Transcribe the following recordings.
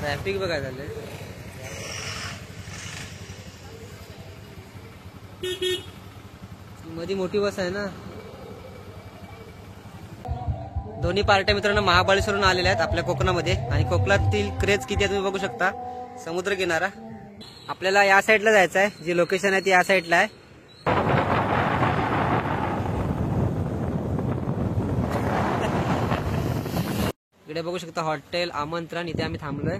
Traffic बघा झालंय. मध्ये मोठी बस आहे ना. दोन्ही पार्ट्या मित्रांनो महाबळेश्वरून आलेल्या आहेत आपल्या कोकणामध्ये. आणि कोकणातील क्रेज किती आहे तुम्ही बघू शकता. समुद्र किनारा आपल्याला या साईडला जायचं आहे. जी लोकेशन आहे ती या साईडला आहे. इकडे बघू शकता हॉटेल आमंत्रण. इथे आम्ही थांबलोय.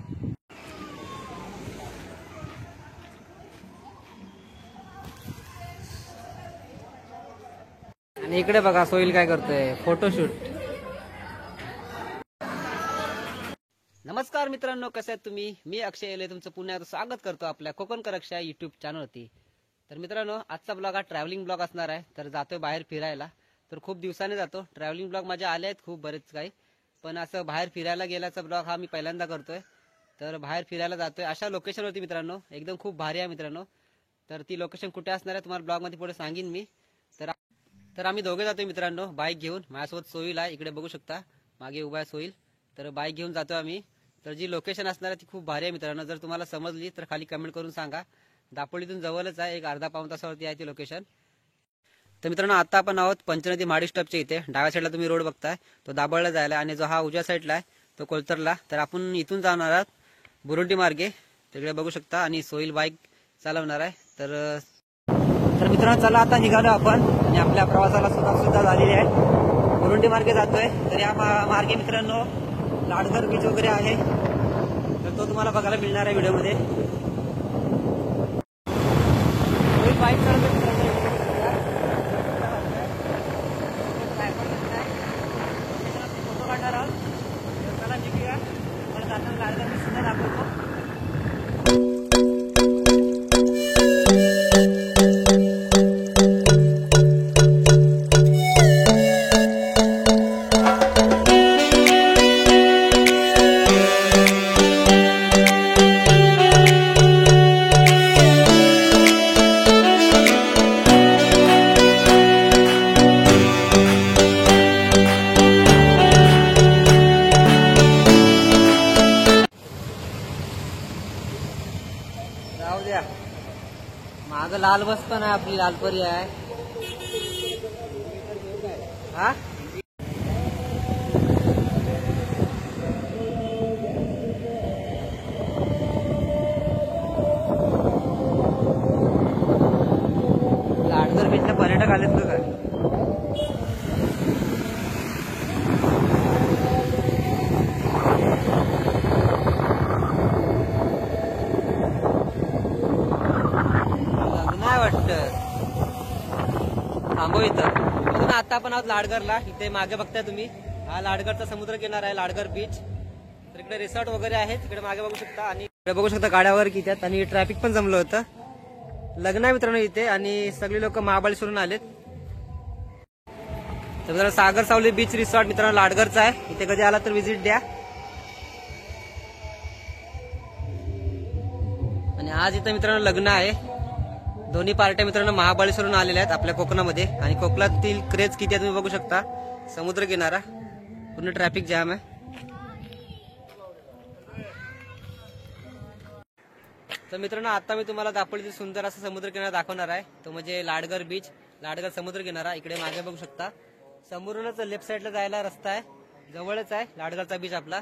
आणि इकडे बघा सोहिल काय करतोय, फोटोशूट. नमस्कार मित्रांनो, कसे आहेत तुम्ही. मी अक्षय येले तुमचं पुन्हा स्वागत करतो आपल्या कोकण करक्षा युट्यूब चॅनलवरती. तर मित्रांनो आजचा ब्लॉग हा ट्रॅव्हलिंग ब्लॉग असणार आहे. तर जातोय बाहेर फिरायला. तर खूप दिवसाने जातो. ट्रॅव्हलिंग ब्लॉग माझे आले आहेत खूप बरेच काही, पण असं बाहेर फिरायला गेल्याचा ब्लॉग हा मी पहिल्यांदा करतोय. तर बाहेर फिरायला जातोय अशा लोकेशनवरती मित्रांनो. एकदम खूप भारी आहे मित्रांनो. तर ती लोकेशन कुठे असणार आहे तुम्हाला ब्लॉग मध्ये पुढे सांगेन मी. तर आम्ही दोघे जातोय मित्रांनो बाईक घेऊन. माझ्यासोबत सोहिल आहे. इकडे बघू शकता मागे उभा आहे सोहिल. तर बाईक घेऊन जातोय आम्ही. तर जी लोकेशन असणार आहे ती खूप भारी आहे मित्रांनो. जर तुम्हाला समजली तर खाली कमेंट करून सांगा. दापोलीतून जवळच आहे. एक अर्धा पाऊण तासावरती आहे ती लोकेशन. तर मित्रांनो आता आपण आहोत पंचनदी माडी स्टॉपच्या इथे. डाव्या साईडला तुम्ही रोड बघताय तो दाभोळला जायला, आणि जो हा उजव्या साईडला आहे तो कोलतरला. तर आपण इथून जाणार आहोत बुरुंडी मार्गे. तिकडे बघू शकता. आणि सोहिल बाईक चालवणार आहे. तर मित्रांनो चला आता निघालो आपण. आणि आपल्या प्रवासाला सुद्धा झालेली आहे. बुरुंडी मार्गे जातोय. तर या मार्गे मित्रांनो लाडघर बीच वगैरे आहे. तर तो तुम्हाला बघायला मिळणार आहे व्हिडिओमध्ये. बाईक चालवतो मित्रांनो. फोटो काढणार आहोत. चला निघूया. मला जाताना लाडघर बीच सुद्धा दाखवतो. जाऊ द्या. माग लाल बस पण आहे आपली. लालपरी आहे हा. लाडघर बीचला पर्यटक आलेत का काय. थांबव इथं. आता आपण आहोत लाडघरला. इथे मागे बघताय तुम्ही हा लाडघरचा समुद्र किनारा आहे, लाडघर बीच. तर इकडे रिसॉर्ट वगैरे आहेत. तिकडे मागे बघू शकता. आणि इकडे बघू शकता गाड्या वगैरे किती आहेत. आणि ट्रॅफिक पण जमलं होतं. लग्न आहे मित्रांनो इथे. आणि सगळे लोक महाबळेश्वरून आलेत. तर मित्रांनो सागर सावली बीच रिसॉर्ट मित्रांनो लाडघरचा आहे. इथे कधी आला तर व्हिजिट द्या. आणि आज इथं मित्रांनो लग्न आहे. दोन्ही पार्ट्या मित्रांनो महाबळेश्वरून आलेल्या आहेत आपल्या कोकणामध्ये. आणि कोकणातील क्रेज किती आहे तुम्ही बघू शकता. समुद्र किनारा पूर्ण ट्रॅफिक जाम आहे. तर मित्रांनो आता मी तुम्हाला दापोलीतील सुंदर असा समुद्र किनारा दाखवणार आहे. तो म्हणजे लाडघर बीच, लाडघर समुद्र किनारा. इकडे मागे बघू शकता. समोरूनच लेफ्ट साईडला जायला रस्ता आहे. जवळच आहे लाडघरचा बीच आपला.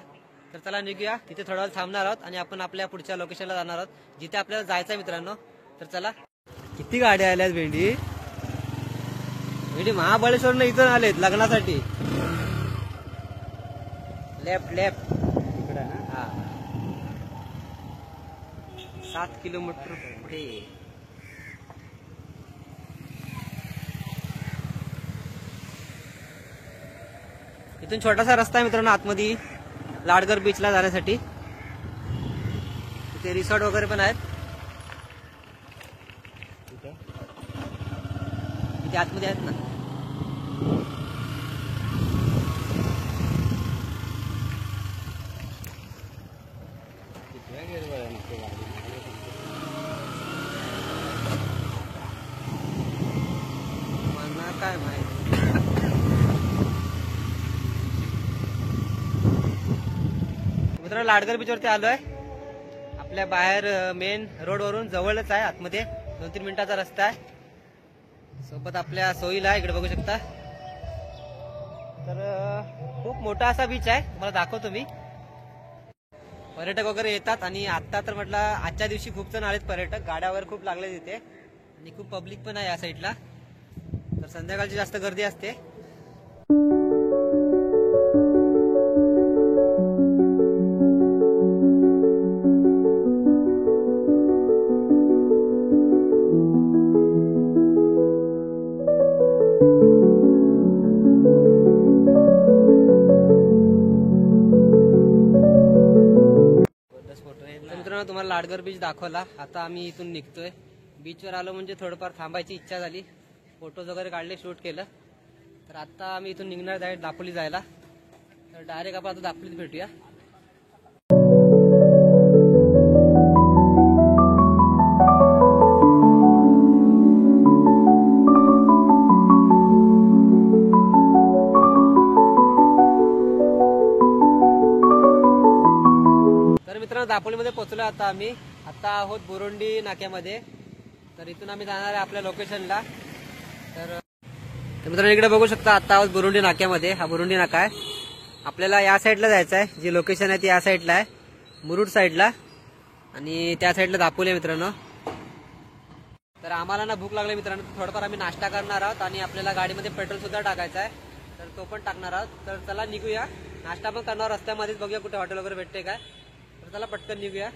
तर चला निघूया. तिथे थोडा वेळ थांबणार आहोत आणि आपण आपल्या पुढच्या लोकेशनला जाणार आहोत जिथे आपल्याला जायचं आहे मित्रांनो. तर चला. किती गाड्या आल्यात. भेंडी महाबळेश्वरनं इथं आलेत लग्नासाठी. लेफ्ट इकडे हा 7 किलोमीटर पुढे. इथून छोटासा रस्ता आहे मित्रांनो आतमध्ये लाडघर बीचला जाण्यासाठी. इथे रिसॉर्ट वगैरे पण आहेत. इथे आतमध्ये आहेत ना. मला काय माहिती. मित्रांनो लाडघर बीच वरती आलोय. आपल्या बाहेर मेन रोडवरून जवळच आहे, आतमध्ये 2-3 मिनिटाचा रस्ता आहे. सोबत आपल्या सोयीला आहे, इकडे बघू शकता. तर खूप मोठा असा बीच आहे, तुम्हाला दाखवतो मी. पर्यटक वगैरे येतात आणि आता तर म्हटलं आजच्या दिवशी खूप जण आलेत पर्यटक, गाड्या वगैरे खूप लागले तिथे आणि खूप पब्लिक पण आहे या साईडला. तर संध्याकाळची जास्त गर्दी असते. मित्रांनो तुम्हाला लाडगर बीच दाखवला. आता आम्ही इथून निघतोय. बीचवर आलो म्हणजे थोडंफार थांबायची इच्छा झाली, फोटोज वगैरे काढले, शूट केलं. तर आता आम्ही इथून निघणार आहे दापोली जायला. तर डायरेक्ट आपण आता दापोलीत भेटूया. दापोलीमध्ये पोहोचलो आता आम्ही. आता आहोत बोरुंडी नाक्यामध्ये. तर इथून आम्ही जाणार आहे आपल्या लोकेशनला. तर मित्रांनो इकडे बघू शकता, आता आहोत बोरुंडी नाक्यामध्ये. हा बोरुंडी नाका आहे. आपल्याला या साईडला जायचं आहे. जी लोकेशन आहे ती या साईडला आहे, मुरुड साईडला, आणि त्या साईडला दापोली आहे मित्रांनो. तर आम्हाला ना भूक लागली मित्रांनो, थोडंफार आम्ही नाश्ता करणार आहोत आणि आपल्याला गाडीमध्ये पेट्रोल सुद्धा टाकायचं आहे. तर तो पण टाकणार आहोत. तर चला निघूया. नाश्ता पण करणार रस्त्यामध्येच, बघूया कुठे हॉटेल वगैरे भेटते काय. तर चला पटकन निघूया.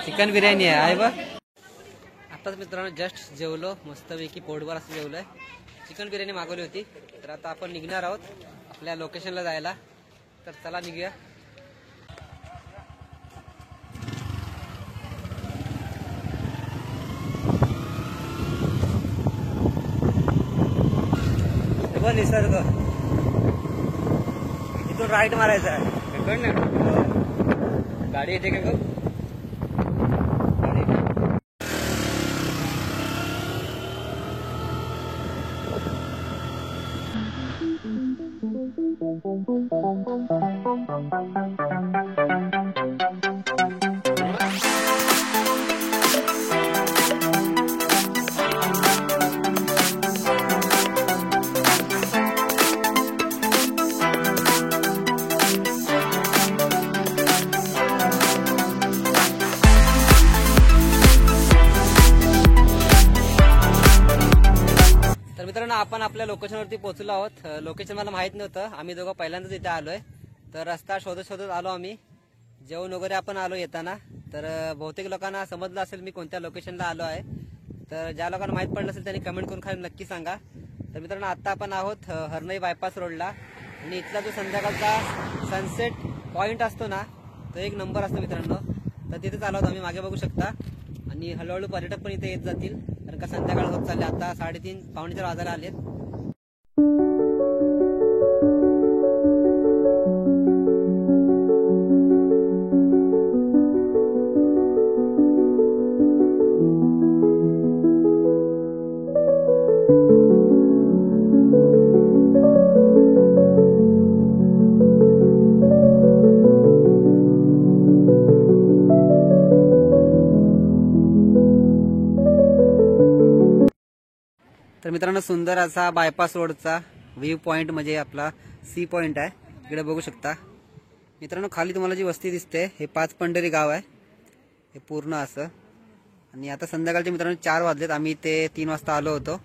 चिकन बिर्याणी आहे बघ. आताच मित्रांनो जस्ट जेवलो, मस्तपैकी पोटभर असं जेवलोय. चिकन बिर्याणी मागवली होती. तर आता आपण निघणार आहोत आपल्या लोकेशनला जायला. तर चला निघूया. निसर्ग इथून राईट मारायचा आहे. गाडी येते का बघ. तर मित्रांनो आपण आपल्या लोकेशनवरती पोहोचलो आहोत. लोकेशन मला माहित नव्हतं, आम्ही दोघं पहिल्यांदाच इथे आलोय. तर रस्ता शोधत शोधत आलो आम्ही. जेवण वगैरे आपण आलो येताना. तर बहुतेक लोकांना समजलं असेल मी कोणत्या लोकेशनला आलो आहे. तर ज्या लोकांना माहित पडलं असेल त्यांनी कमेंट करून खाली नक्की सांगा. तर मित्रांनो आता आपण आहोत हरणाई बायपास रोडला आणि इथला जो संध्याकाळचा सनसेट पॉइंट असतो ना तो एक नंबर असतो मित्रांनो. तर तिथेच आलो आहोत आम्ही, मागे बघू शकता. आणि हळूहळू पर्यटक पण इथे येत जातील कारण का संध्याकाळ होत चालले. आता 3:30 पावणे 4 वाजायला आलेत. तर मित्रांनो सुंदर असा बायपास रोडचा व्ह्यू पॉइंट म्हणजे आपला सी पॉइंट आहे. इकडे बघू शकता मित्रांनो. खाली तुम्हाला जी वस्ती दिसते हे 5 पंढरी गाव आहे हे पूर्ण असं. आणि आता संध्याकाळचे मित्रांनो 4 वाजलेत. आम्ही ते 3 वाजता आलो होतो.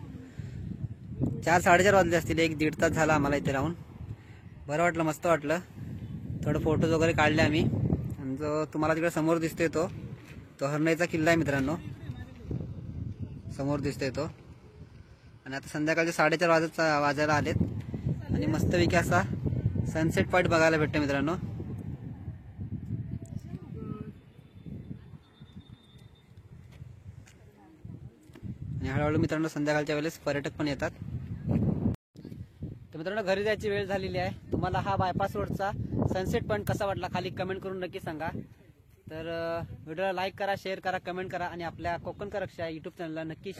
4-4:30 वाजले असतील. 1-1.5 तास झाला आम्हाला इथे राहून. बरं वाटलं, मस्त वाटलं. थोडं फोटोज वगैरे काढले आम्ही. आणि जो तुम्हाला तिकडे समोर दिसतोय तो हरणाईचा किल्ला आहे मित्रांनो. समोर दिसतोय तो. आणि आता संध्याकाळचे 4:30 वाजायला आलेत आणि मस्तपैकी असा सनसेट पॉइंट बघायला भेटतो मित्रांनो. आणि हळूहळू मित्रांनो संध्याकाळच्या वेळेस पर्यटक पण येतात. तर मित्रांनो घरी जायची वेळ झालेली आहे. तुम्हाला हा बायपास रोडचा सनसेट पॉइंट कसा वाटला खाली कमेंट करून नक्की सांगा. तर व्हिडिओला लाईक करा, शेअर करा, कमेंट करा आणि आपल्या कोकणकर रक्षा यूट्यूब चॅनलला नक्की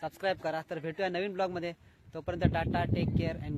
सबस्क्राईब करा. तर भेटूया नवीन ब्लॉगमध्ये. तोपर्यंत टाटा, टेक केअर अँड